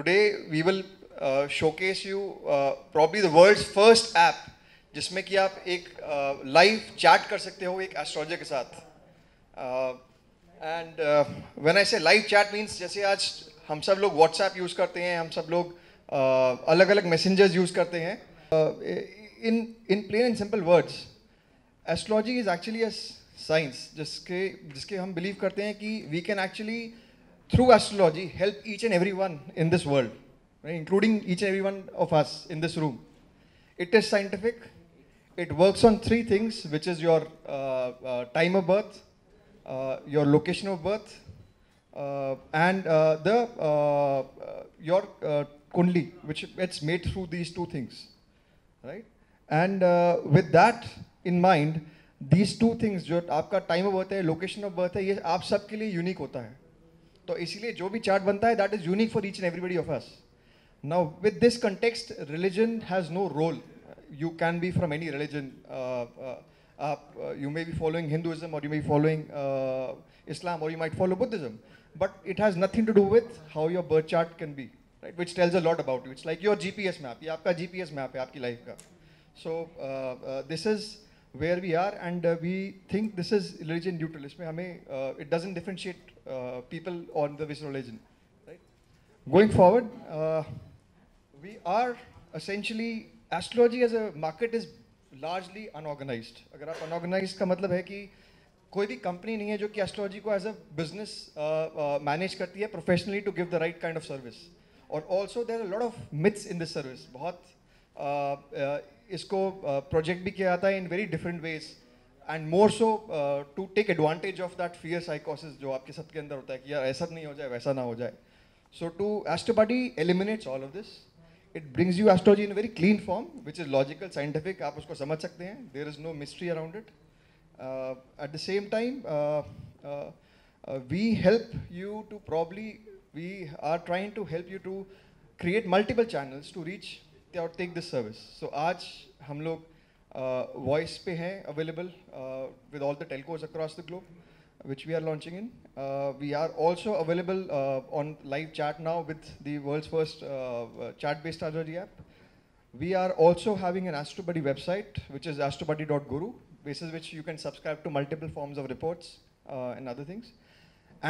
Today we will showcase you probably the world's first app जिसमें कि आप एक लाइव चैट कर सकते हो एक एस्ट्रोलॉजर के साथ. एंड व्हेन आई से लाइव चैट मींस जैसे आज हम सब लोग व्हाट्सएप यूज़ करते हैं, हम सब लोग अलग अलग मैसेंजर्स यूज़ करते हैं. In plain and simple words, astrology is actually a science जिसके हम बिलीव करते हैं कि we can actually through astrology help each and everyone in this world, right? Including each and every one of us in this room. It is scientific. It works on three things, which is your time of birth, your location of birth, and your kundli, which it's made through these two things, right? And with that in mind, these two things, जो आपका time of birth है, location of birth है, ये आप सबके लिए unique होता है. तो इसीलिए जो भी चार्ट बनता है that is unique for each and everybody of us. Now with this context, religion has no role. You can be from any religion. आप you may be following Hinduism or you may be following Islam or you might follow Buddhism, but it has nothing to do with how your birth chart can be, right? Which tells a lot about you. It's like your GPS map. ये आपका GPS map है आपकी life का. So this is where we are, and we think this is religion neutral. इसमें हमें it doesn't differentiate people on the which religion, right? Going forward, we are essentially, astrology as a market is largely unorganized. अगर आप unorganized का मतलब है कि कोई भी कंपनी नहीं है जो कि एस्ट्रोलॉजी को एज अ बिजनेस मैनेज करती है professionally to give the right kind of service. और also there are lot of myths in this service. बहुत इसको प्रोजेक्ट भी किया जाता है in very different ways, and more so to take advantage of that fear साइकोसिस जो आपके सबके अंदर होता है कि यार ऐसा नहीं हो जाए, वैसा ना हो जाए. So to Astrobody eliminates all of this. It brings you astrology in very clean form which is logical, scientific. आप उसको समझ सकते हैं. There is no mystery around it. At the same time we help you to we are trying to help you to create multiple channels to reach or take this service. So आज हम लोग voice पे हैं available with all the telcos across the globe, which we are launching in. We are also available on live chat now with the world's first chat-based astrology app. We are also having an AstroBuddy website, which is astrobuddy.guru, basis which you can subscribe to multiple forms of reports and other things.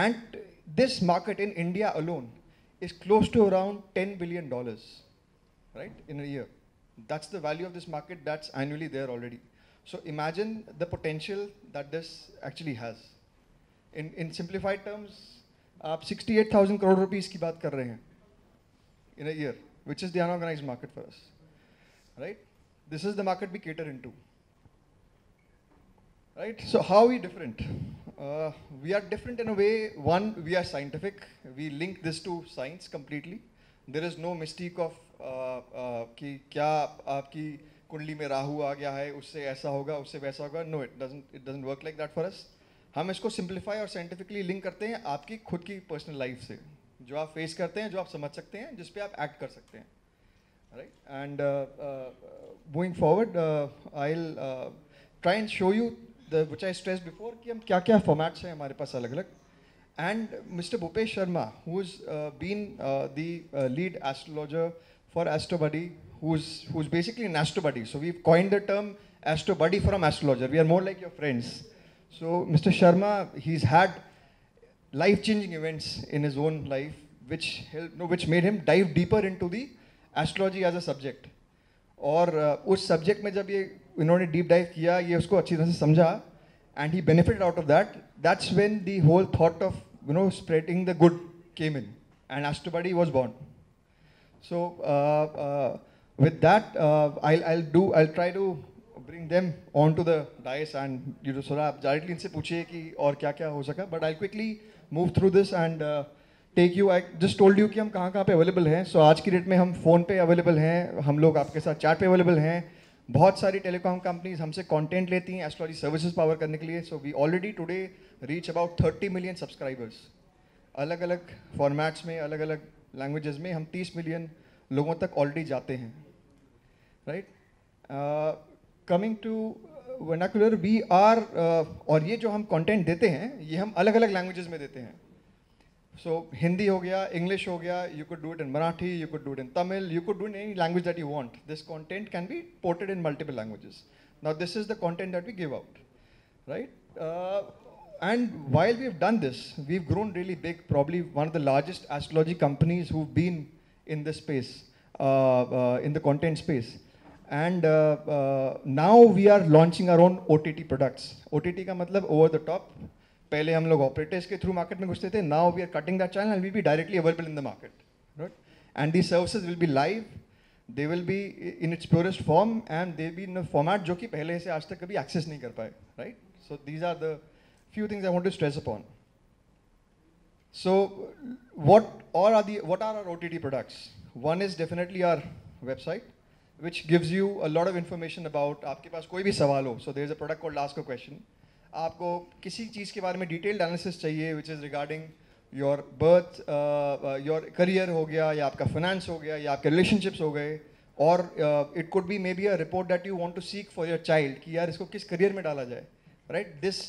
And this market in India alone is close to around $10 billion, right, in a year. That's the value of this market that's annually there already. So imagine the potential that this actually has. In simplified terms, आप 68,000 crore rupees की बात कर रहे हैं in a year, which is the unorganized market for us, right? This is the market we cater into. Right, so how are we different? We are different in a way. One, we are scientific. We link this to science completely. There is no mystique of कि क्या आपकी कुंडली में राहु आ गया है, उससे ऐसा होगा, उससे वैसा होगा. No, it doesn't work like that for us. हम इसको simplify और scientifically link करते हैं आपकी खुद की personal life से, जो आप face करते हैं, जो आप समझ सकते हैं, जिस पे आप act कर सकते हैं, right? And moving forward, I'll try and show you which I stressed before कि हम क्या क्या formats हैं हमारे पास अलग अलग. And Mr. Bhupesh Sharma, who's been the lead astrologer for AstroBuddy, who's basically an AstroBuddy. So we've coined the term AstroBuddy from astrologer. We are more like your friends. So Mr. Sharma, he's had life-changing events in his own life, which made him dive deeper into the astrology as a subject. और उस subject में जब ये इन्होंने deep dive किया, ये उसको अच्छी तरह से समझा, and he benefited out of that. That's when the whole thought of spreading the good came in, and Astrobody was born. So with that I'll try to bring them onto the dais, and थोड़ा आप directly इनसे पूछिए कि और क्या क्या हो सका. But I'll quickly move through this and take you. I just told you कि हम कहाँ कहाँ पे अवेलेबल हैं. सो आज की डेट में हम फ़ोन पे अवेलेबल हैं, हम लोग आपके साथ चैट पे अवेलेबल हैं. बहुत सारी टेलीकॉम कंपनीज हमसे कंटेंट लेती हैं एस्ट्रोलॉजी सर्विसेज पावर करने के लिए. So we already today reach about 30 million subscribers. अलग अलग फॉर्मेट्स में, अलग अलग लैंग्वेजेस में हम 30 मिलियन लोगों तक ऑलरेडी जाते हैं, right? Coming to vernacular, we are और ये जो हम कंटेंट देते हैं ये हम अलग अलग लैंग्वेजेस में देते हैं. So Hindi हो गया, English हो गया, you could do it in Marathi, you could do it in Tamil, you could do it in any language that you want. This content can be ported in multiple languages. Now this is the content that we give out, right? And while we've done this, we've grown really big, probably one of the largest astrology companies who've been in this space, in the content space. And now we are launching our own OTT products. OTT का मतलब over the top. पहले हम लोग operators के through market में घुसते थे. Now we are cutting that channel and will be directly available in the market, right? And the services will be live, they will be in its purest form and they be in a format जो कि पहले से आज तक कभी access नहीं कर पाए, right? So these are the few things I want to stress upon. So what are our OTT products? One is definitely our website, which gives you a lot of information about आपके पास कोई भी सवाल हो. So there is a product called Ask a Question. आपको किसी चीज़ के बारे में डिटेल्ड एनालिसिस चाहिए, which is regarding your birth, your career हो गया, या आपका फाइनेंस हो गया, या आपके रिलेशनशिप्स हो गए, और it could be maybe a report that you want to seek for your child कि यार इसको किस करियर में डाला जाए, right? This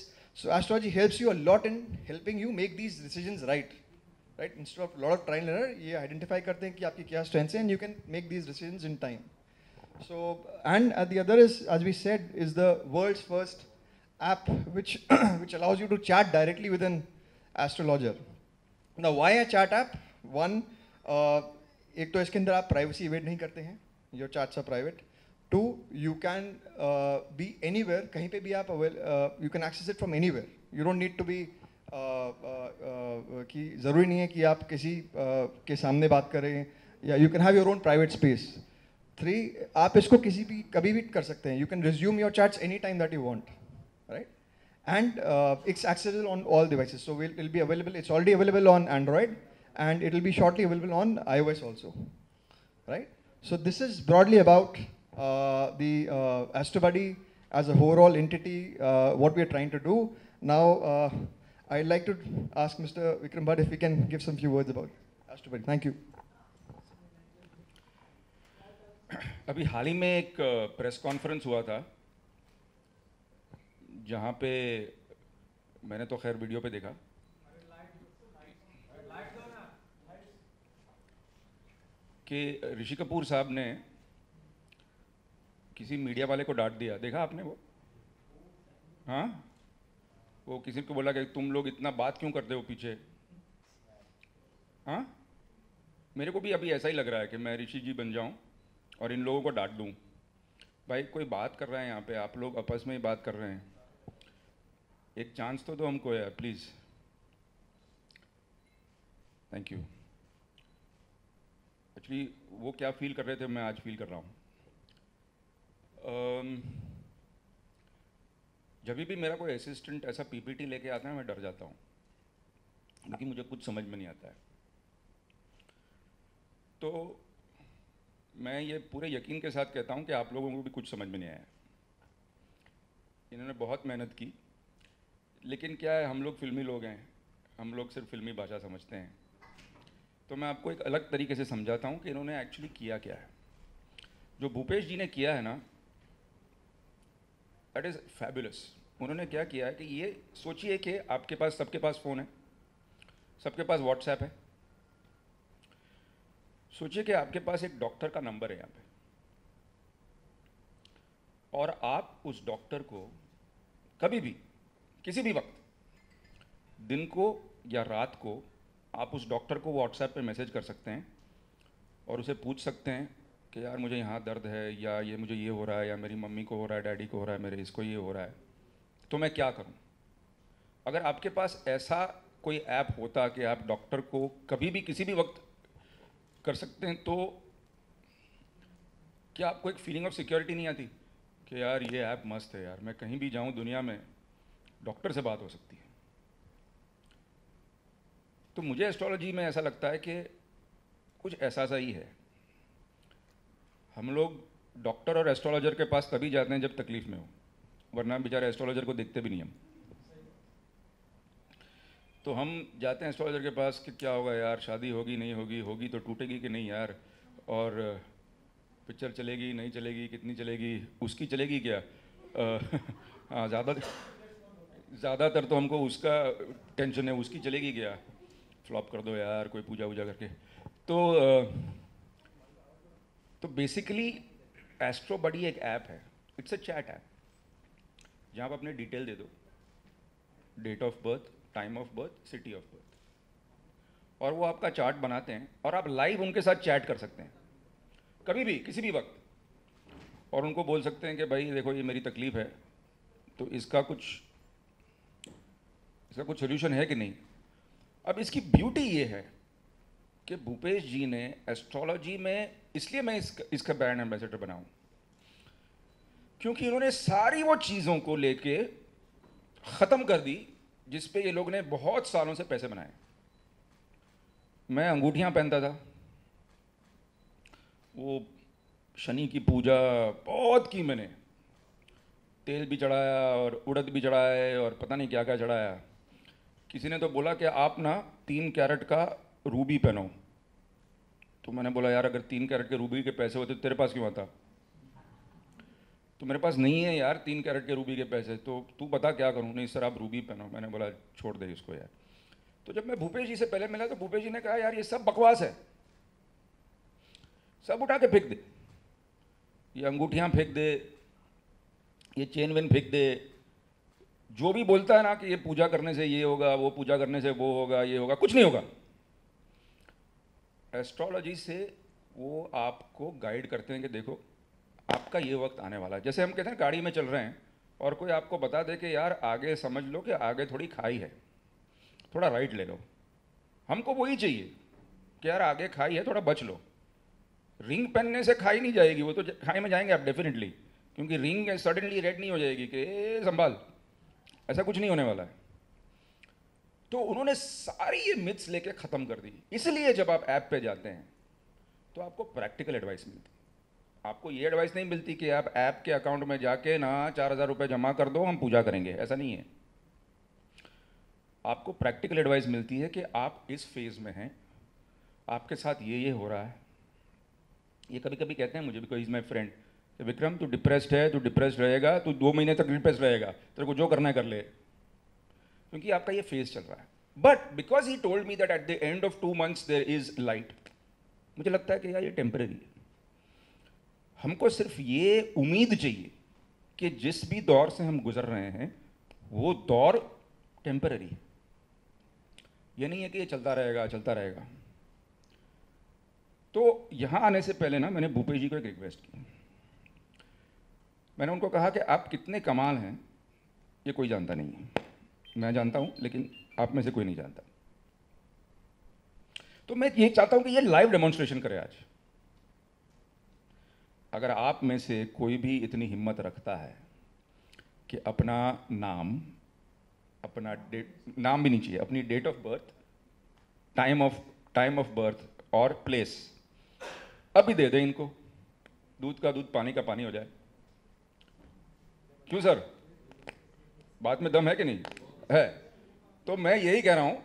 so astrology helps you a lot in helping you make these decisions right, right? Instead of lot of trial and error, ये identify करते हैं कि आपकी क्या स्ट्रेंथ्स हैं, and you can make these decisions in time. So, and the other is, as we said, is the world's first app which which allows you to chat directly with an astrologer. Now, why a chat app? One, एक तो इसके अंदर आप privacy evade नहीं करते हैं, your chats are private. Two, you can be anywhere, कहीं पे भी आप you can access it from anywhere. You don't need to be कि ज़रूरी नहीं है कि आप किसी के सामने बात करें, या you can have your own private space. 3, आप इसको किसी भी कभी भी कर सकते हैं. You can resume your chats anytime that you want, right? And it's accessible on all devices. So it'll be available. It's already available on Android, and it'll be shortly available on iOS also, right? So this is broadly about the AstroBuddy as a overall entity, what we are trying to do. Now, I'd like to ask Mr. Vikram Bhatt if we can give some few words about AstroBuddy. Thank you. अभी हाल ही में एक press conference हुआ था जहाँ पे मैंने तो खैर वीडियो पे देखा कि ऋषि कपूर साहब ने किसी मीडिया वाले को डांट दिया. देखा आपने वो? हाँ, वो किसी को बोला कि तुम लोग इतना बात क्यों करते हो पीछे. हाँ, मेरे को भी अभी ऐसा ही लग रहा है कि मैं ऋषि जी बन जाऊं और इन लोगों को डांट दूं. भाई कोई बात कर रहा है यहाँ पे, आप लोग आपस में ही बात कर रहे हैं, एक चांस तो दो हमको यार प्लीज़. Thank you. एक्चुअली वो क्या फील कर रहे थे मैं आज फील कर रहा हूँ. जब भी मेरा कोई असिस्टेंट ऐसा पीपीटी लेके आता है मैं डर जाता हूँ, क्योंकि मुझे कुछ समझ में नहीं आता है. तो मैं ये पूरे यकीन के साथ कहता हूँ कि आप लोगों को भी कुछ समझ में नहीं आया. इन्होंने बहुत मेहनत की, लेकिन क्या है, हम लोग फिल्मी लोग हैं, हम लोग सिर्फ फिल्मी भाषा समझते हैं. तो मैं आपको एक अलग तरीके से समझाता हूँ कि इन्होंने एक्चुअली किया क्या है. जो भूपेश जी ने किया है ना, दैट इज़ फैबुलस. उन्होंने क्या किया है कि ये सोचिए कि आपके पास, सबके पास फ़ोन है, सबके पास व्हाट्सएप है. सोचिए कि आपके पास एक डॉक्टर का नंबर है यहाँ पे, और आप उस डॉक्टर को कभी भी किसी भी वक्त, दिन को या रात को, आप उस डॉक्टर को व्हाट्सएप पे मैसेज कर सकते हैं और उसे पूछ सकते हैं कि यार मुझे यहाँ दर्द है, या ये मुझे ये हो रहा है, या मेरी मम्मी को हो रहा है, डैडी को हो रहा है, मेरे इसको ये हो रहा है, तो मैं क्या करूँ. अगर आपके पास ऐसा कोई ऐप होता कि आप डॉक्टर को कभी भी किसी भी वक्त कर सकते हैं, तो क्या आपको एक फीलिंग ऑफ सिक्योरिटी नहीं आती कि यार ये ऐप मस्त है, यार मैं कहीं भी जाऊं दुनिया में डॉक्टर से बात हो सकती है. तो मुझे एस्ट्रोलॉजी में ऐसा लगता है कि कुछ ऐसा सा ही है. हम लोग डॉक्टर और एस्ट्रोलॉजर के पास तभी जाते हैं जब तकलीफ में हो, वरना बेचारे एस्ट्रोलॉजर को देखते भी नहीं हम. तो हम जाते हैं एस्ट्रोलॉजर के पास कि क्या होगा यार, शादी होगी नहीं होगी, होगी तो टूटेगी कि नहीं यार, और पिक्चर चलेगी नहीं चलेगी, कितनी चलेगी, उसकी चलेगी क्या. हाँ, ज़्यादातर तो हमको उसका टेंशन है, उसकी चलेगी क्या. फ्लॉप कर दो यार, कोई पूजा वूजा करके। तो बेसिकली एस्ट्रो बडी एक ऐप है, इट्स अ चैट ऐप, जहाँ आप अपने डिटेल दे दो, date of birth, time of birth, city of birth, और वो आपका चार्ट बनाते हैं और आप लाइव उनके साथ चैट कर सकते हैं कभी भी किसी भी वक्त, और उनको बोल सकते हैं कि भाई देखो ये मेरी तकलीफ़ है, तो इसका कुछ सोल्यूशन है कि नहीं। अब इसकी ब्यूटी ये है कि भूपेश जी ने एस्ट्रोलॉजी में, इसलिए मैं इसका ब्रांड एम्बेसडर बनाऊं, क्योंकि इन्होंने सारी वो चीज़ों को लेके ख़त्म कर दी जिस पे ये लोग ने बहुत सालों से पैसे बनाए। मैं अंगूठियां पहनता था, वो शनि की पूजा बहुत की मैंने, तेल भी चढ़ाया और उड़द भी चढ़ाए और पता नहीं क्या क्या चढ़ाया। किसी ने तो बोला कि आप ना 3 कैरेट का रूबी पहनो, तो मैंने बोला यार अगर 3 कैरेट के रूबी के पैसे होते तो तेरे पास क्यों आता? तो मेरे पास नहीं है यार 3 कैरेट के रूबी के पैसे, तो तू बता क्या करूँ? नहीं सर आप रूबी पहनो। मैंने बोला छोड़ दे इसको यार। तो जब मैं भूपेश जी से पहले मिला तो भूपेश जी ने कहा यार ये सब बकवास है, सब उठा के फेंक दे, ये अंगूठियाँ फेंक दे, ये चेन वेन फेंक दे, जो भी बोलता है ना कि ये पूजा करने से ये होगा, वो पूजा करने से वो होगा, ये होगा, कुछ नहीं होगा। एस्ट्रोलॉजी से वो आपको गाइड करते हैं कि देखो आपका ये वक्त आने वाला है। जैसे हम कहते हैं गाड़ी में चल रहे हैं और कोई आपको बता दे कि यार आगे समझ लो कि आगे थोड़ी खाई है, थोड़ा राइट ले लो। हमको वही चाहिए कि यार आगे खाई है, थोड़ा बच लो। रिंग पहनने से खाई नहीं जाएगी, वो तो खाई में जाएंगे आप डेफिनेटली, क्योंकि रिंग सडनली रेड नहीं हो जाएगी कि संभाल, ऐसा कुछ नहीं होने वाला है। तो उन्होंने सारी ये मिथ्स लेके ख़त्म कर दी। इसलिए जब आप ऐप पे जाते हैं तो आपको प्रैक्टिकल एडवाइस मिलती है। आपको ये एडवाइस नहीं मिलती कि आप ऐप के अकाउंट में जाके ना 4,000 रुपये जमा कर दो हम पूजा करेंगे, ऐसा नहीं है। आपको प्रैक्टिकल एडवाइस मिलती है कि आप इस फेज़ में हैं, आपके साथ ये हो रहा है। ये कभी कभी कहते हैं मुझे भी, कोई इज़ माई फ्रेंड, कि विक्रम तू डिप्रेस्ड है, तू डिप्रेस्ड रहेगा, तू 2 महीने तक डिप्रेस्ड रहेगा, तेरे को जो करना है कर ले, क्योंकि आपका ये फेज चल रहा है। But because he told me that at the end of 2 months there is light, मुझे लगता है कि यार ये टेम्परेरी है। हमको सिर्फ ये उम्मीद चाहिए कि जिस भी दौर से हम गुजर रहे हैं वो दौर टेम्परेरी है। ये नहीं है कि ये चलता रहेगा चलता रहेगा। तो यहां आने से पहले ना मैंने भूपेश जी को एक रिक्वेस्ट की। मैंने उनको कहा कि आप कितने कमाल हैं ये कोई जानता नहीं है, मैं जानता हूं लेकिन आप में से कोई नहीं जानता। तो मैं ये चाहता हूं कि ये लाइव डेमोन्स्ट्रेशन करें आज। अगर आप में से कोई भी इतनी हिम्मत रखता है कि अपना नाम, अपना नाम भी नहीं चाहिए, अपनी date of birth, time of birth और प्लेस अभी दे दे इनको, दूध का दूध पानी का पानी हो जाए। क्यों सर, बात में दम है कि नहीं है? तो मैं यही कह रहा हूं,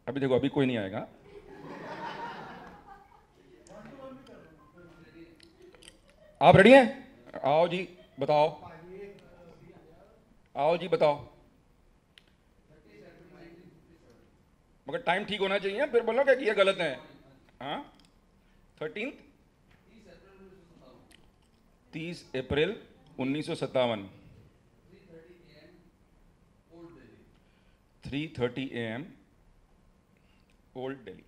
अभी देखो अभी कोई नहीं आएगा। आप रेडी हैं? आओ जी बताओ, आओ जी बताओ, मगर टाइम ठीक होना चाहिए, फिर बोलोगे कि ये गलत है। हाँ 13 30 अप्रैल 1957, 3:30 AM ओल्ड दिल्ली।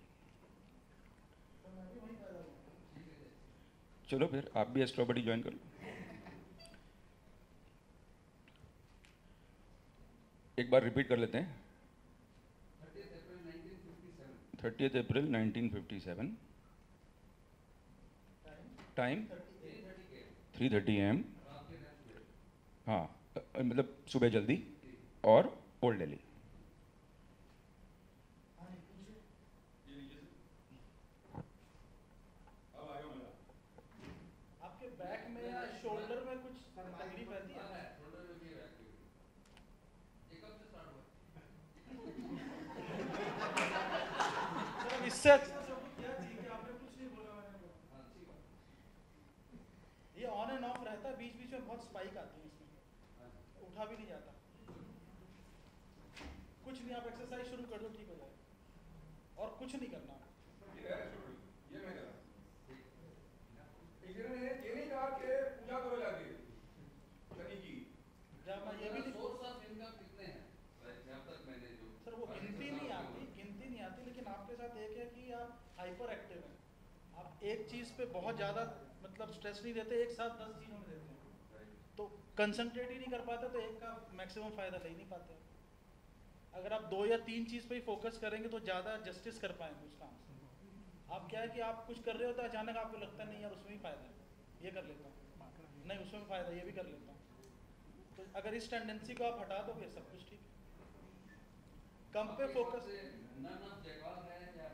चलो फिर आप भी एस्ट्रोबडी ज्वाइन कर लो। एक बार रिपीट कर लेते हैं। 30 अप्रैल 1957, टाइम 3:30 AM, हाँ मतलब सुबह जल्दी, और ओल्ड दिल्ली। आपके बैक में या शोल्डर में कुछ तकलीफ रहती है? इससे ये ऑन एंड ऑफ रहता है, बीच बीच में बहुत स्पाइक आती है इसमें, उठा भी नहीं जाता। कुछ नहीं, आप एक्सरसाइज शुरू कर दो ठीक हो जाएगा। और कुछ नहीं करना। ये मैं कह किसी ने ये नहीं कहा कि पूजा करो जाके शनि की। जब मैं ये भी नहीं, सोर्स ऑफ इनकम कितने हैं जब तक मैंने जो सर वो गिनती नहीं आती, लेकिन आपके साथ एक है कि आप हाइपर एक्टिव हैं, आप एक चीज़ पे बहुत ज़्यादा मतलब स्ट्रेस नहीं देते, एक साथ 10 चीज़ों में देते हैं, तो कंसंट्रेट ही नहीं कर पाते, तो एक का मैक्सिमम फ़ायदा ले नहीं पाते। अगर आप 2 या 3 चीज़ पे ही फोकस करेंगे तो ज़्यादा जस्टिस कर पाएंगे उस काम से। आप क्या है कि आप कुछ कर रहे हो तो अचानक आपको लगता नहीं यार उसमें भी फ़ायदा है, ये कर लेता हूँ, नहीं उसमें भी फ़ायदा, ये भी कर लेता हूँ। तो अगर इस टेंडेंसी को आप हटा दोगे सब कुछ ठीक है। कम पे फोकस, नन ऑफ जैकॉल है या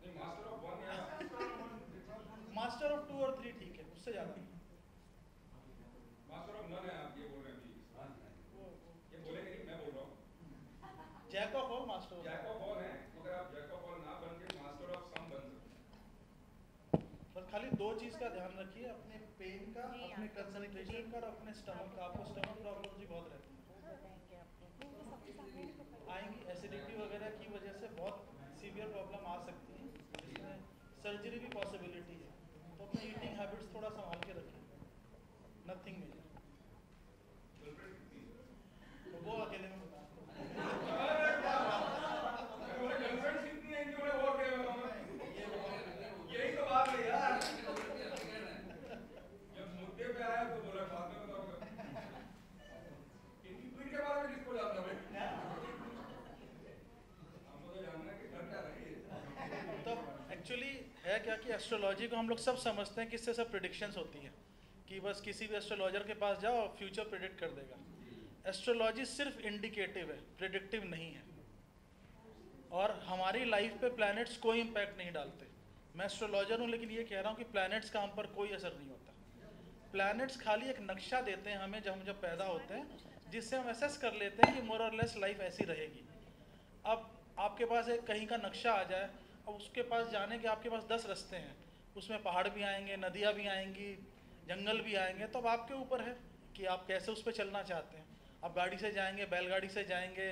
नहीं मास्टर ऑफ वन या मास्टर ऑफ 2 और 3 ठीक है, उससे ज़्यादा नहीं। मास्टर ऑफ नन है, आप ये बोल रहे हैं अभी। ये बोलेंगे नहीं, मैं बोल रहा हूँ jack of all master of jack of all है, मगर आप जैक ऑफ ऑल ना बन के मास्टर ऑफ सम बन सकते हैं। बस खाली 2 चीज़ का ध्यान रखिए, अपने पेन का, अपने कंसंट्रेशन का और अपने स्टमक का। आपको स्टमक प्रॉब्लम जी बहुत रहती है, आएंगी एसिडिटी वगैरह की वजह से बहुत सीवियर प्रॉब्लम आ सकती है, जिसमें सर्जरी भी पॉसिबिलिटी है। तो अपने ईटिंग हैबिट्स थोड़ा संभाल के रखिए, नथिंग मेजर। तो वो अकेले में बता यही तो बात है यार, जब मुद्दे पे आया तो बोला बाद में बताऊंगा। इनकी पीठ के बारे में किसको जानना है? हमको तो जानना है कि घर क्या रही है। तो एक्चुअली है क्या कि एस्ट्रोलॉजी को हम लोग सब समझते हैं कि इससे सब प्रिडिक्शंस होती हैं, कि बस किसी भी एस्ट्रोलॉजर के पास जाओ और फ्यूचर प्रिडिक्ट कर देगा। एस्ट्रोलॉजी सिर्फ इंडिकेटिव है, प्रिडिक्टिव नहीं है, और हमारी लाइफ पे प्लैनेट्स कोई इम्पैक्ट नहीं डालते। मैं एस्ट्रोलॉजर हूँ लेकिन ये कह रहा हूँ कि प्लैनेट्स का हम पर कोई असर नहीं होता। प्लैनेट्स खाली एक नक्शा देते हैं हमें जब पैदा होते हैं, जिससे हम असेस कर लेते हैं कि मोर और लेस लाइफ ऐसी रहेगी। अब आपके पास एक कहीं का नक्शा आ जाए, अब उसके पास जाने के आपके पास 10 रास्ते हैं, उसमें पहाड़ भी आएंगे, नदियाँ भी आएंगी, जंगल भी आएंगे, तो अब आपके ऊपर है कि आप कैसे उस पर चलना चाहते हैं। आप गाड़ी से जाएंगे, बैलगाड़ी से जाएंगे,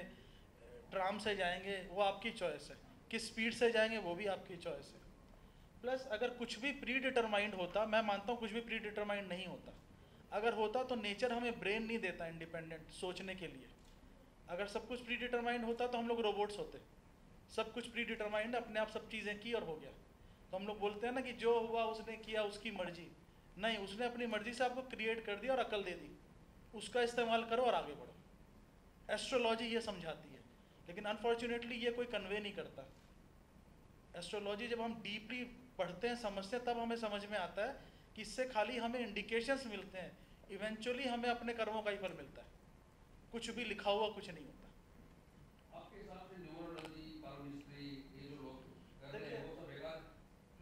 ट्राम से जाएंगे, वो आपकी चॉइस है। किस स्पीड से जाएंगे वो भी आपकी चॉइस है। प्लस अगर कुछ भी प्री डिटरमाइंड होता, मैं मानता हूँ कुछ भी प्री डिटरमाइंड नहीं होता, अगर होता तो नेचर हमें ब्रेन नहीं देता इंडिपेंडेंट सोचने के लिए। अगर सब कुछ प्री डिटरमाइंड होता तो हम लोग रोबोट्स होते। सब कुछ प्री डिटरमाइंड, अपने आप सब चीज़ें की और हो गया। तो हम लोग बोलते हैं ना कि जो हुआ उसने किया, उसकी मर्जी। नहीं, उसने अपनी मर्जी से आपको क्रिएट कर दिया और अकल दे दी, उसका इस्तेमाल करो और आगे बढ़ो। एस्ट्रोलॉजी ये समझाती है, लेकिन अनफॉर्चुनेटली ये कोई कन्वे नहीं करता। एस्ट्रोलॉजी जब हम डीपली पढ़ते हैं, समझते हैं, तब हमें समझ में आता है कि इससे खाली हमें इंडिकेशंस मिलते हैं, इवेंचुअली हमें अपने कर्मों का ही फल मिलता है, कुछ भी लिखा हुआ कुछ नहीं होता। आपके हिसाब से न्यूमरोलॉजी, पामिस्ट्री, ये जो लोग कर रहे हैं वो सब बेकार?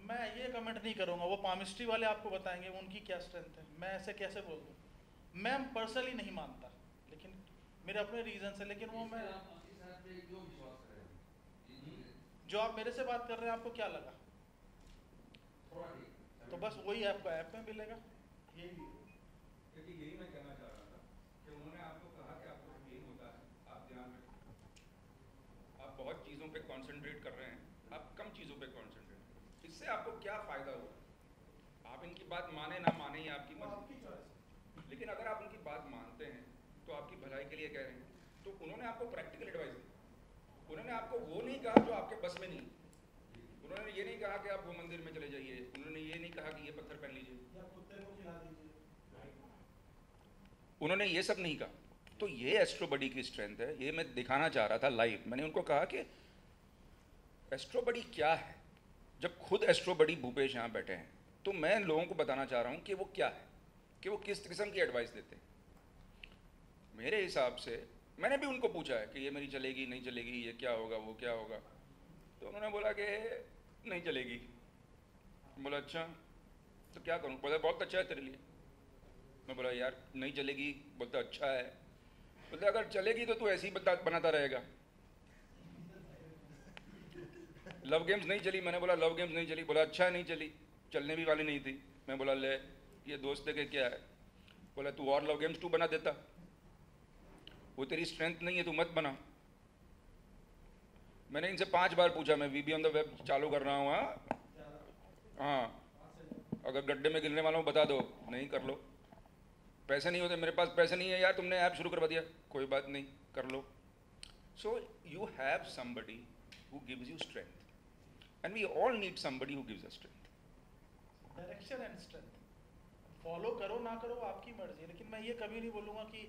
मैं ये कमेंट नहीं करूँगा, वो पामिस्ट्री वाले आपको बताएंगे उनकी क्या स्ट्रेंथ है, मैं ऐसे कैसे बोल दूँ। मैं पर्सनली नहीं मानता, लेकिन मेरे अपने रीजन है, लेकिन वो मैं आप अपने हिसाब से क्यों विश्वास कर रहे हैं? जो आप मेरे से बात कर रहे हैं आपको क्या लगा, थोड़ा ठीक तो बस वही आपको ऐप में मिलेगा। यही क्योंकि यही मैं कहना चाह रहा था कि उन्होंने आपको कहा कि आपको पेन होता है, आप ध्यान रखें। आप बहुत चीज़ों पे कंसंट्रेट कर रहे हैं, आप कम चीज़ों पे कंसंट्रेट। इससे आपको क्या फ़ायदा हुआ? आप इनकी बात माने ना माने, ये आपकी मर्जी, लेकिन अगर आप उनकी बात मानते हैं तो आपकी भलाई के लिए कह रहे हैं। तो उन्होंने आपको प्रैक्टिकल एडवाइस दी, उन्होंने आपको वो नहीं कहा जो आपके बस में नहीं। उन्होंने ये नहीं कहा कि आप वो मंदिर में चले जाइए, उन्होंने ये नहीं कहा कि ये पत्थर पहन लीजिए, उन्होंने ये सब नहीं कहा। तो ये एस्ट्रो बडी की स्ट्रेंथ है, ये मैं दिखाना चाह रहा था लाइव। मैंने उनको कहा कि एस्ट्रो बडी क्या है। जब खुद एस्ट्रो बडी भूपेश यहाँ बैठे हैं तो मैं लोगों को बताना चाह रहा हूँ कि वो क्या है, कि वो किस किस्म की एडवाइस देते हैं। मेरे हिसाब से मैंने भी उनको पूछा है कि ये मेरी चलेगी नहीं चलेगी, ये क्या होगा वो क्या होगा, तो उन्होंने बोला कि नहीं चलेगी। बोला अच्छा तो क्या करूँ? बोला बहुत अच्छा है तेरे लिए। मैं बोला यार नहीं चलेगी, बोलता अच्छा है। बोलता अगर चलेगी तो तू ऐसे ही बनाता रहेगा। लव गेम्स नहीं चली, मैंने बोला लव गेम्स नहीं चली। बोला अच्छा नहीं चली, चलने भी वाली नहीं थी। मैं बोला ले ये दोस्त के क्या है? बोला तू और लव गेम्स 2 बना देता, वो तेरी स्ट्रेंथ नहीं है, तू मत बना। मैंने इनसे 5 बार पूछा, मैं वीबी ऑन द वेब चालू कर रहा हूँ। हाँ, अगर गड्ढे में गिरने वाला हूँ बता दो, नहीं कर लो। पैसे नहीं होते, मेरे पास पैसे नहीं है यार, तुमने ऐप शुरू करवा दिया, कोई बात नहीं, कर लो। So you have somebody who gives you strength, and we all need somebody who gives us strength. Direction and strength, follow करो ना करो आपकी मर्जी, लेकिन मैं ये कभी नहीं बोलूँगा कि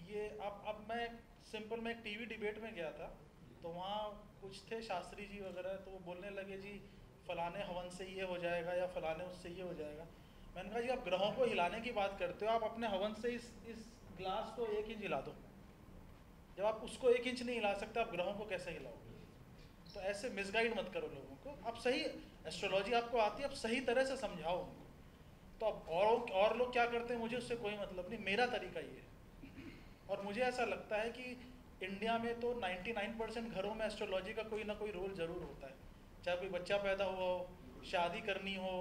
ये अब मैं सिंपल, मैं एक टीवी डिबेट में गया था, तो वहाँ कुछ थे शास्त्री जी वगैरह, तो वो बोलने लगे जी फलाने हवन से ये हो जाएगा या फलाने उससे ये हो जाएगा। मैंने कहा जी आप ग्रहों को हिलाने की बात करते हो, आप अपने हवन से इस ग्लास को 1 इंच हिला दो। जब आप उसको 1 इंच नहीं हिला सकते, आप ग्रहों को कैसे हिलाओगे? तो ऐसे मिसगाइड मत करो लोगों को। आप सही एस्ट्रोलॉजी आपको आती है, आप सही तरह से समझाओ उनको। तो अब और लोग क्या करते हैं मुझे उससे कोई मतलब नहीं, मेरा तरीका ये है। और मुझे ऐसा लगता है कि इंडिया में तो 99% घरों में एस्ट्रोलॉजी का कोई ना कोई रोल ज़रूर होता है। चाहे कोई बच्चा पैदा हुआ हो, शादी करनी हो,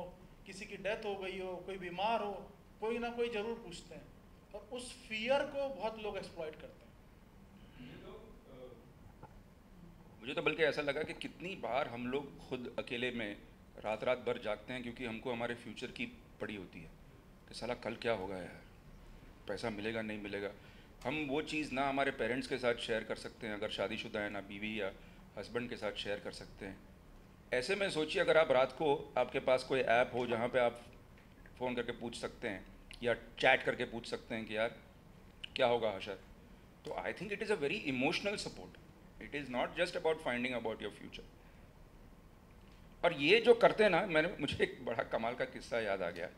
किसी की डेथ हो गई हो, कोई बीमार हो, कोई ना कोई ज़रूर पूछते हैं, और उस फियर को बहुत लोग एक्सप्लॉइट करते हैं। मुझे तो बल्कि ऐसा लगा कि कितनी बार हम लोग खुद अकेले में रात रात भर जागते हैं, क्योंकि हमको हमारे फ्यूचर की पड़ी होती है कि साला कल क्या होगा यार, पैसा मिलेगा नहीं मिलेगा। हम वो चीज़ ना हमारे पेरेंट्स के साथ शेयर कर सकते हैं अगर शादीशुदा है, ना बीवी या हस्बैंड के साथ शेयर कर सकते हैं। ऐसे में सोचिए अगर आप रात को, आपके पास कोई ऐप हो जहाँ पे आप फ़ोन करके पूछ सकते हैं या चैट करके पूछ सकते हैं कि यार क्या होगा हशर, तो I think it is a very emotional support. It is not just about finding about your future. और ये जो करते हैं ना, मुझे एक बड़ा कमाल का किस्सा याद आ गया।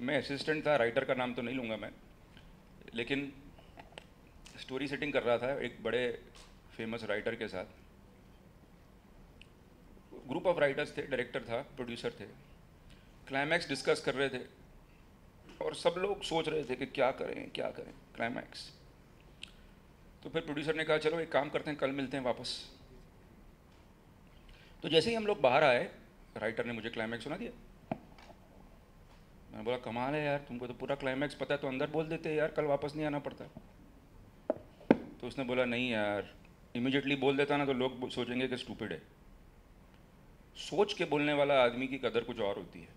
मैं असिस्टेंट था, राइटर का नाम तो नहीं लूँगा मैं, लेकिन स्टोरी सेटिंग कर रहा था एक बड़े फेमस राइटर के साथ। ग्रुप ऑफ राइटर्स थे, डायरेक्टर था, प्रोड्यूसर थे, क्लाइमैक्स डिस्कस कर रहे थे और सब लोग सोच रहे थे कि क्या करें क्लाइमैक्स। तो फिर प्रोड्यूसर ने कहा चलो एक काम करते हैं, कल मिलते हैं वापस। तो जैसे ही हम लोग बाहर आए, राइटर ने मुझे क्लाइमैक्स सुना दिया। मैंने बोला कमाल है यार, तुमको तो पूरा क्लाइमैक्स पता है, तो अंदर बोल देते यार, कल वापस नहीं आना पड़ता। तो उसने बोला नहीं यार, इमीडिएटली बोल देता ना तो लोग सोचेंगे कि स्टूपिड है। सोच के बोलने वाला आदमी की कदर कुछ और होती है।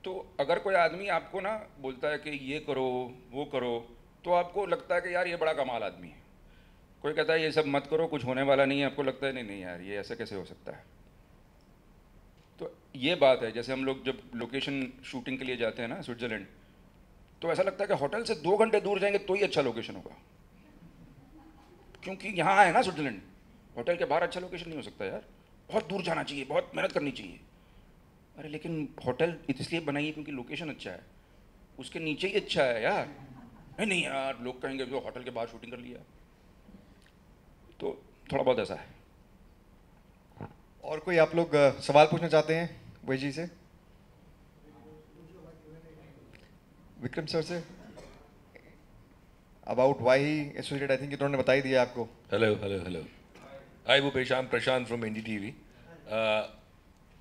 तो अगर कोई आदमी आपको ना बोलता है कि ये करो वो करो, तो आपको लगता है कि यार ये बड़ा कमाल आदमी है। कोई कहता है ये सब मत करो, कुछ होने वाला नहीं है, आपको लगता है नहीं नहीं यार ये ऐसा कैसे हो सकता है। तो ये बात है, जैसे हम लोग जब लोकेशन शूटिंग के लिए जाते हैं ना स्विट्ज़रलैंड, तो ऐसा लगता है कि होटल से 2 घंटे दूर जाएंगे तो ही अच्छा लोकेशन होगा, क्योंकि यहाँ है ना स्विट्ज़रलैंड, होटल के बाहर अच्छा लोकेशन नहीं हो सकता यार, बहुत दूर जाना चाहिए, बहुत मेहनत करनी चाहिए। अरे लेकिन होटल इसलिए बनाइए क्योंकि लोकेशन अच्छा है, उसके नीचे ही अच्छा है यार। नहीं यार लोग कहेंगे जो होटल के बाहर शूटिंग कर लिया। तो थोड़ा बहुत ऐसा है। और कोई आप लोग सवाल पूछना चाहते हैं वही जी से? Vikram sir say about why he associated, I think इन्होंने बता ही दिया आपको। Hello hi Bhupesh, I am Prashant from NDTV.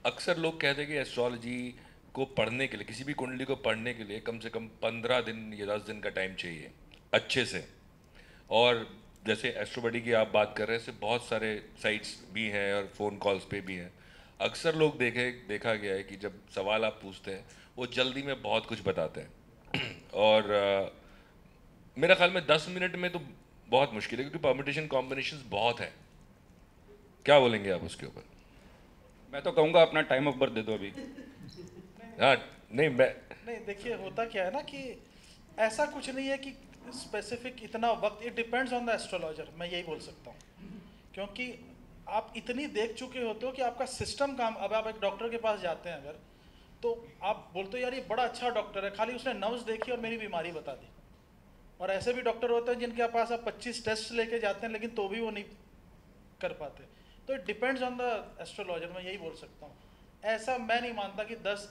अक्सर लोग कहते हैं कि एस्ट्रोलॉजी को पढ़ने के लिए, किसी भी कुंडली को पढ़ने के लिए कम से कम 15 दिन या 10 दिन का टाइम चाहिए अच्छे से। और जैसे एस्ट्रोबडी की आप बात कर रहे हैं, बहुत सारे साइट्स भी हैं और फ़ोन कॉल्स पे भी हैं। अक्सर लोग देखा गया है कि जब सवाल आप पूछते हैं वो जल्दी में बहुत कुछ बताते हैं और मेरा ख्याल में 10 मिनट में तो बहुत मुश्किल है, क्योंकि परम्यूटेशन कॉम्बिनेशंस बहुत हैं। क्या बोलेंगे आप उसके ऊपर? मैं तो कहूँगा अपना टाइम ऑफ बर्थ दे दो अभी। हाँ नहीं देखिए होता क्या है ना कि ऐसा कुछ नहीं है कि स्पेसिफिक इतना वक्त, it depends on the astrologer, मैं यही बोल सकता हूँ। क्योंकि आप इतनी देख चुके होते हो कि आपका सिस्टम काम, अब आप एक डॉक्टर के पास जाते हैं अगर, तो आप बोलते हो यार ये बड़ा अच्छा डॉक्टर है, खाली उसने नर्व्स देखी और मेरी बीमारी बता दी। और ऐसे भी डॉक्टर होते हैं जिनके पास आप 25 टेस्ट लेके जाते हैं लेकिन तो भी वो नहीं कर पाते। तो it depends on the astrologer, मैं यही बोल सकता हूँ। ऐसा मैं नहीं मानता कि 10,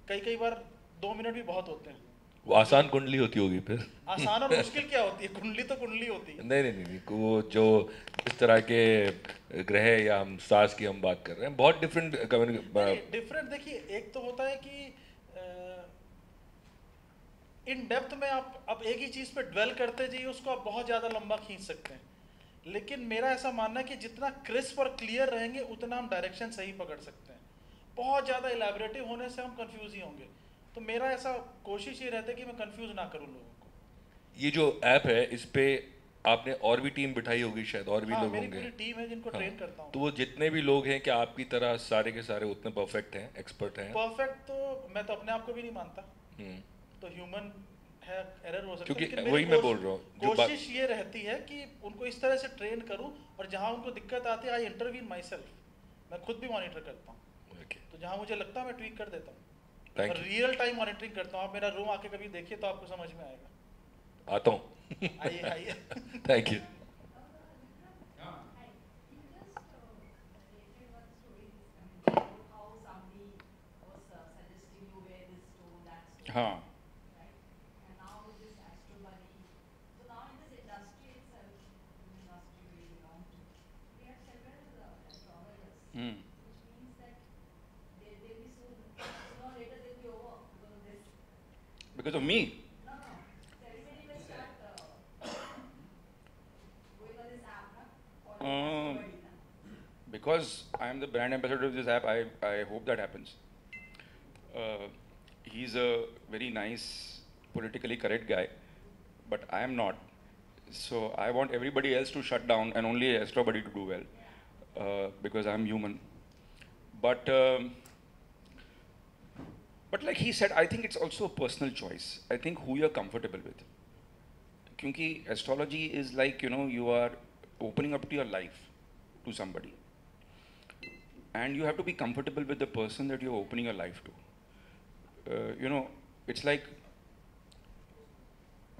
कई बार 2 मिनट भी बहुत होते हैं। वो आसान कुंडली होती होगी फिर। आसान और मुश्किल क्या होती है? कुंडली तो कुंडली होती है। नहीं, वो जो इस तरह के ग्रह या हम स्टार्स की हम बात कर रहे हैं, बहुत डिफरेंट देखिए, एक तो होता है कि इन डेप्थ में आप एक ही चीज़ पे ड्वेल करते जाइए, उसको आप बहुत ज़्यादा लंबा खींच सकते हैं। लेकिन मेरा ऐसा मानना है कि जितना क्रिस्प और क्लियर रहेंगे उतना हम डायरेक्शन सही पकड़ सकते हैं। बहुत ज़्यादा इलेबोरेटिव होने से हम कंफ्यूज ही होंगे। तो मेरा ऐसा कोशिश ये रहता है कि मैं कंफ्यूज ना करूँ लोगों को। ये जो ऐप है इस पे आपने और भी टीम बिठाई होगी शायद, और भी हाँ, लोग मेरी होंगे। पूरी टीम है जिनको ट्रेन करता हूँ। तो वो जितने भी लोग हैं क्या आपकी तरह सारे के सारे उतने परफेक्ट हैं, एक्सपर्ट हैं? परफेक्ट तो मैं तो अपने आप को भी नहीं मानता, हम्म। तो ह्यूमन है, एरर हो सकता है। क्योंकि लेकिन मेरी वही मैं बोल रहा हूँ, जो बात कोशिश ये रहती है कि उनको इस तरह से ट्रेन करूँ, और जहाँ उनको दिक्कत आती है आई इंटरवीन माई सेल्फ, मैं खुद भी मॉनिटर करता हूँ। तो जहाँ मुझे लगता है मैं ट्वीक कर देता हूँ, Thank और you. रियल टाइम मॉनिटरिंग करता हूँ। आप मेरा रूम आके कभी देखिए तो आपको समझ में आएगा। आता हूँ। आइए आइए। Thank you. हाँ, because of me. Because I am the brand ambassador of this app, I hope that happens. He's a very nice, politically correct guy, but I am not. So I want everybody else to shut down and only Astrobody to do well, because I'm human. But like he said, I think it's also a personal choice. I think who you're comfortable with. Because astrology is like, you are opening up to your life to somebody. And you have to be comfortable with the person that you're opening your life to. It's like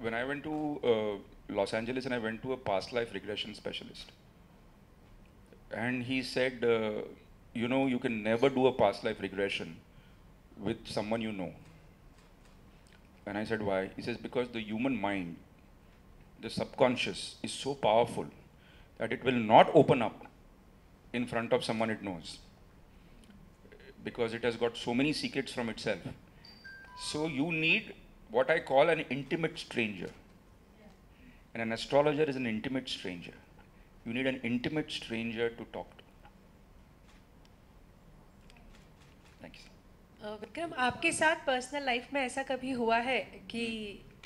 when I went to Los Angeles and I went to a past life regression specialist. And he said, you can never do a past life regression with someone you know. And I said, why? He says, because the human mind, the subconscious, is so powerful that it will not open up in front of someone it knows, because it has got so many secrets from itself. So you need what I call an intimate stranger. And an astrologer is an intimate stranger. You need an intimate stranger to talk to. Thank you. Vikram, आपके साथ personal life में ऐसा कभी हुआ है कि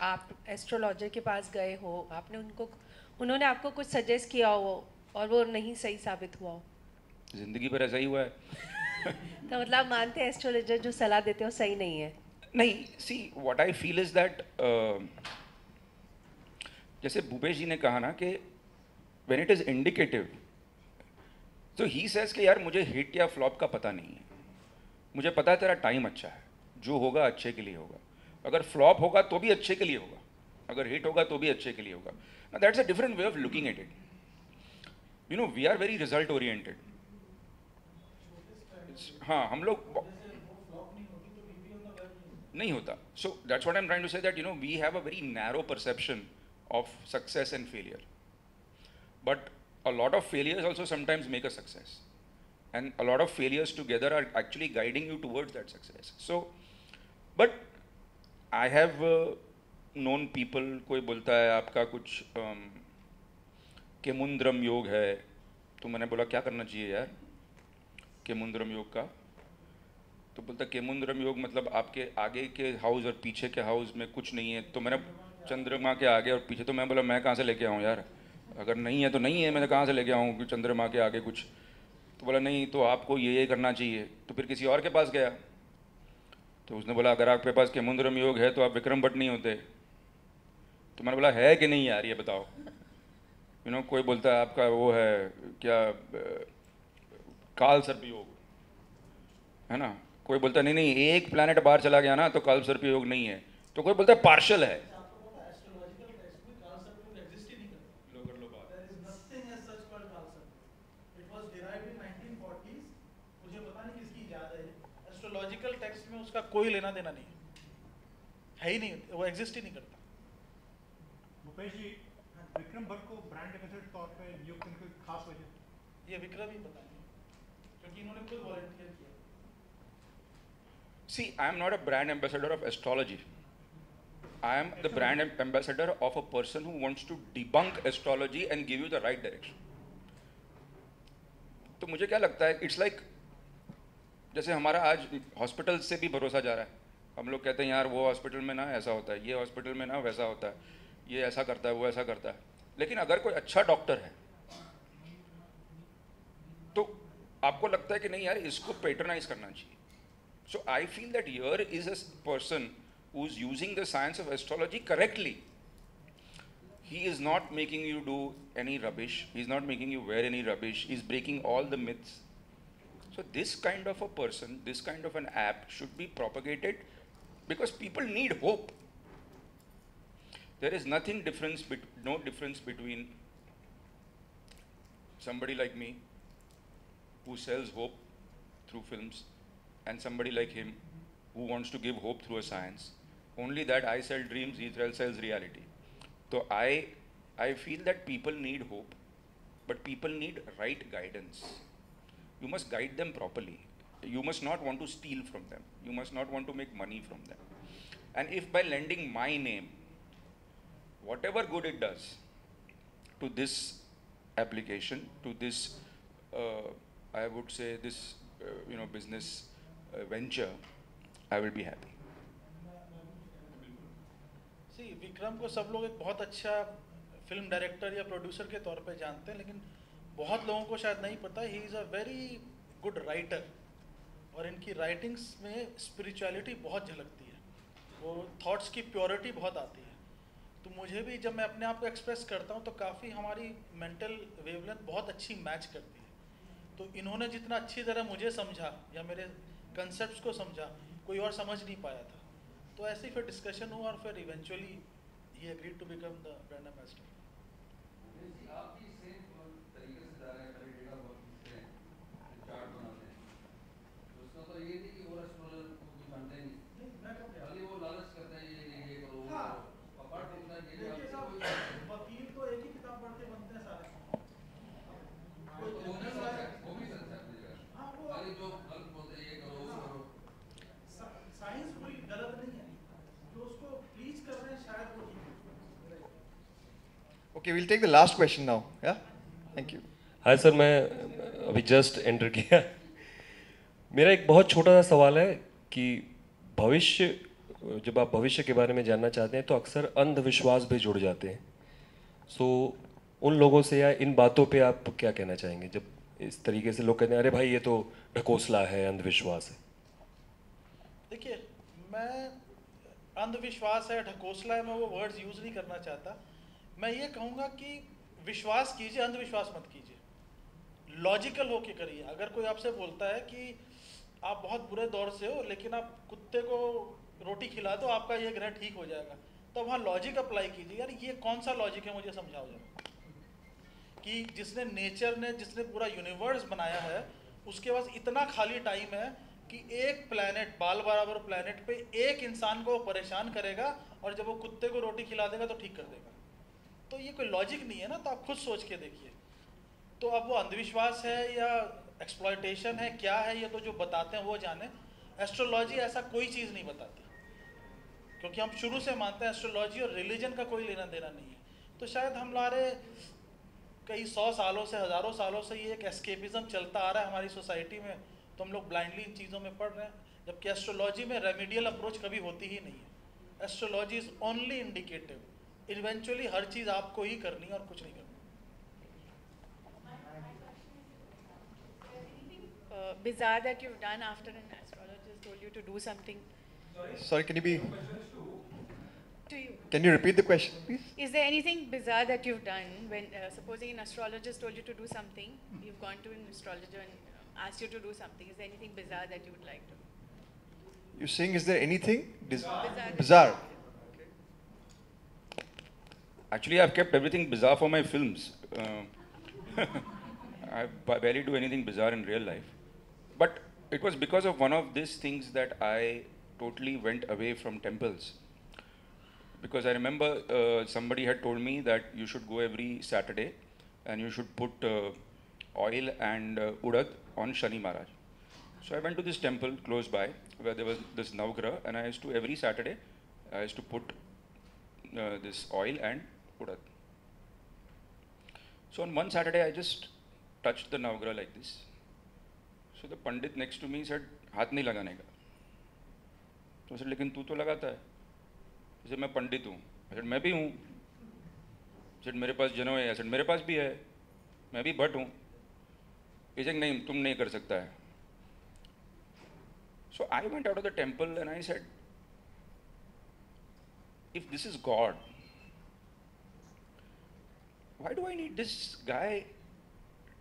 आप astrologer के पास गए हो, उन्होंने आपको कुछ सजेस्ट किया हो और वो नहीं सही साबित हुआ हो? जिंदगी भर ऐसा ही हुआ है। तो मतलब आप मानते हैं एस्ट्रोलॉजर जो सलाह देते हो सही नहीं है? नहीं, see what I feel is that, जैसे भूपेश जी ने कहा ना कि व्हेन इट इज इंडिकेटिव, तो ही सेज कि यार मुझे हिट या फ्लॉप का पता नहीं है, मुझे पता है तेरा टाइम अच्छा है, जो होगा अच्छे के लिए होगा, अगर फ्लॉप होगा तो भी अच्छे के लिए होगा, अगर हिट होगा तो भी अच्छे के लिए होगा. That's a different way of looking at it. We are very result oriented. हाँ, हम लोग नहीं होता. So that's what I am trying to say, that we have a very narrow perception of success and failure, but a lot of failures also sometimes make a success, and a lot of failures together are actually guiding you towards that success. So but I have known people, कोई बोलता है आपका कुछ केमुंद्रम योग है, तो मैंने बोला क्या करना चाहिए यार केमुंद्रम योग का? तो बोलता केमुंद्रम योग मतलब आपके आगे के हाउस और पीछे के हाउस में कुछ नहीं है. तो मैंने चंद्रमा के आगे और पीछे, तो मैं बोला मैं कहाँ से लेके आऊँ यार, अगर नहीं है तो नहीं है, मैं कहाँ से लेके आऊँ चंद्रमा के आगे कुछ? तो बोला नहीं, तो आपको ये करना चाहिए. तो फिर किसी और के पास गया, तो उसने बोला अगर आपके पास केमुंद्रम योग है तो आप विक्रम भट्ट नहीं होते. तो मैंने बोला है कि नहीं यार ये बताओ. कोई बोलता है आपका वो है क्या काल सर्प योग है ना, कोई बोलता है नहीं एक प्लैनेट बाहर चला गया ना तो काल सर्प योग नहीं है, तो कोई बोलता है पार्शल है. एस्ट्रोलॉजिकल टेक्स्ट में उसका कोई लेना देना नहीं है ही नहीं, वो एग्जिस्ट ही नहीं करता. भूपेश जी, विक्रम भट्ट को ब्रांड एम्बेसडर के तौर पे नियुक्त करने की खास वजह? ये विक्रम ही बताएंगे, क्योंकि इन्होंने खुद वॉलंटियर किया. See, I am not a brand ambassador of astrology. I am the brand ambassador of a person who wants to debunk astrology and give you the right direction. तो मुझे क्या लगता है, इट्स लाइक जैसे हमारा आज hospital से भी भरोसा जा रहा है. हम लोग कहते हैं यार वो हॉस्पिटल में ना ऐसा होता है, ये हॉस्पिटल में ना वैसा होता है, ये ऐसा करता है, वो ऐसा करता है. लेकिन अगर कोई अच्छा डॉक्टर है तो आपको लगता है कि नहीं यार इसको पेट्रोनाइज करना चाहिए. So I feel that here is a person who is using the science of astrology correctly. He is not making you do any rubbish. He is not making you wear any rubbish. He is breaking all the myths. So this kind of a person, this kind of an app should be propagated because people need hope. There is no difference between somebody like me who sells hope through films and somebody like him who wants to give hope through a science. Only that I sell dreams, he sells reality. So I feel that people need hope, but people need right guidance. You must guide them properly. You must not want to steal from them. You must not want to make money from them. And if by lending my name, whatever good it does to this application, to this, I would say this, business venture, I will be happy. सी विक्रम को सब लोग एक बहुत अच्छा film director या producer के तौर पे जानते हैं, लेकिन बहुत लोगों को शायद नहीं पता he is a very good writer. और इनकी राइटिंग्स में स्पिरिचुअलिटी बहुत झलकती है, वो थॉट्स की प्योरिटी बहुत आती है. तो मुझे भी जब मैं अपने आप को एक्सप्रेस करता हूँ तो काफ़ी हमारी मेंटल वेवलेंथ बहुत अच्छी मैच करती है. तो इन्होंने जितना अच्छी तरह मुझे समझा या मेरे कंसेप्ट को समझा, कोई और समझ नहीं पाया था. तो ऐसे ही फिर डिस्कशन हुआ और फिर eventually he agreed to become the brand ambassador. आप भी सेम तरीके से जा रहे हैं, कभी डेटा वर्क से चार्ट बनाते हैं, तो उसका तो ये नहीं कि वो एस्ट्रोलॉजर को कुछ जानते नहीं, खाली वो लालच करते हैं ये करो. हाँ, अपार्ट फ्रॉम दैट ये वकील तो एक ही किताब पढ़ के बनते हैं सारे. वो भी सच है. खाली जो गलत बोलते हैं ये करो वो करो. साइंस कोई गलत नहीं है, तो उसको प्लीज कर रहे हैं शायद वो ठीक है. Okay, we'll take the last question now. Yeah, thank you. Hi sir, मैं अभी जस्ट एंटर किया. मेरा एक बहुत छोटा सा सवाल है कि भविष्य, जब आप भविष्य के बारे में जानना चाहते हैं तो अक्सर अंधविश्वास भी जुड़ जाते हैं. सो उन लोगों से या इन बातों पे आप क्या कहना चाहेंगे जब इस तरीके से लोग कहते हैं अरे भाई ये तो ढकोसला है, अंधविश्वास है? देखिए, मैं अंधविश्वास है, ढकोसला है, मैं वो वर्ड्स यूज़ नहीं करना चाहता. मैं ये कहूँगा कि विश्वास कीजिए, अंधविश्वास मत कीजिए. लॉजिकल होके करिए. अगर कोई आपसे बोलता है कि आप बहुत बुरे दौर से हो लेकिन आप कुत्ते को रोटी खिला दो आपका ये ग्रह ठीक हो जाएगा, तो वहाँ लॉजिक अप्लाई कीजिए. यार ये कौन सा लॉजिक है, मुझे समझाओ जरा. कि जिसने नेचर ने, जिसने पूरा यूनिवर्स बनाया है, उसके पास इतना खाली टाइम है कि एक प्लैनेट, बाल बराबर प्लैनेट पे एक इंसान को परेशान करेगा और जब वो कुत्ते को रोटी खिला देगा तो ठीक कर देगा. तो ये कोई लॉजिक नहीं है ना. तो आप खुद सोच के देखिए. तो अब वो अंधविश्वास है या एक्सप्लॉयटेशन है, क्या है, ये तो जो बताते हैं वो जाने. एस्ट्रोलॉजी ऐसा कोई चीज़ नहीं बताती, क्योंकि हम शुरू से मानते हैं एस्ट्रोलॉजी और रिलीजन का कोई लेना देना नहीं है. तो शायद हमारे कई 100 सालों से, हज़ारों सालों से ये एक एस्केपिज्म चलता आ रहा है हमारी सोसाइटी में, तो हम लोग ब्लाइंडली इन चीज़ों में पढ़ रहे हैं, जबकि एस्ट्रोलॉजी में रेमेडियल अप्रोच कभी होती ही नहीं है. Astrology is only indicative. Eventually हर चीज़ आपको ही करनी है और कुछ नहीं करना. Bizarre that you've done after an astrologist told you to do something Sorry, can you to you? repeat the question, please? Is there anything bizarre that you've done when, supposing an astrologist told you to do something, you've gone to an astrologer and asked you to do something? Is there anything bizarre that you would like to? You're saying, is there anything Bizarre. bizarre? Actually, I've kept everything bizarre for my films. I barely do anything bizarre in real life. But it was because of one of these things that I totally went away from temples. Because I remember somebody had told me that you should go every Saturday and you should put oil and urad on Shani Maharaj. So I went to this temple close by where there was this Navgraha, and I used to, every Saturday, I used to put this oil and urad. So on one Saturday, I just touched the Navagraha like this. So the Pandit next to me said, हाथ नहीं लगाने का. तो I said, लेकिन तू तो लगाता है. He said, मैं पंडित हूँ. I said, मैं भी हूँ. He said, मेरे पास जनेऊ है. I said, मेरे पास भी है. मैं भी भट्ट हूँ. He said, नहीं, तुम नहीं कर सकता है. So I went out of the temple and I said, if this is God, why do I need this guy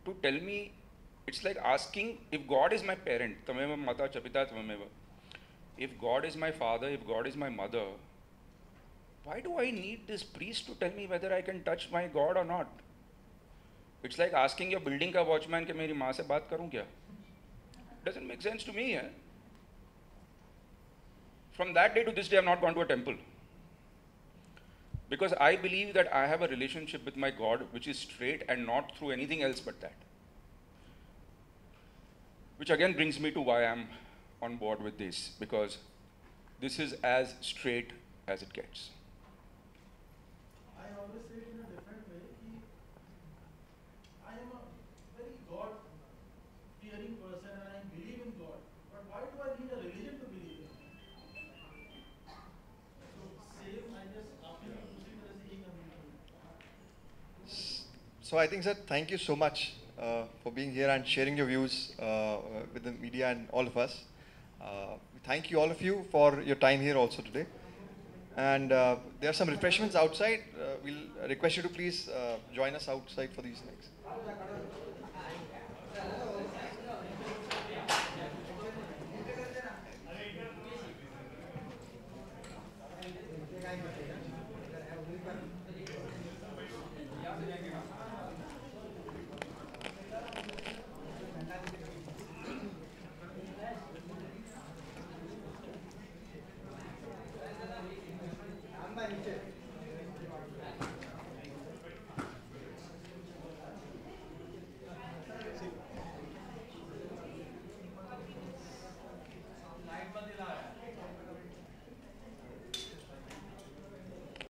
to tell me? It's like asking, if God is my parent, tameva mata chapita tameva. If God is my father, if God is my mother, why do I need this priest to tell me whether I can touch my God or not? It's like asking your building ka watchman कि मेरी माँ से बात करूँ क्या? Doesn't make sense to me. Eh? From that day to this day, I've not gone to a temple. Because I believe that I have a relationship with my God which is straight and not through anything else but that. Which again brings me to why I'm on board with this, because this is as straight as it gets. I always say it in a different way. I am a very God-fearing person and I believe in God. But why do I need a religion to believe in Him? So same, I guess, after using the saying So I think, sir, thank you so much for being here and sharing your views with the media and all of us. Thank you all of you for your time here also today. And there are some refreshments outside. We'll request you to please join us outside for these things.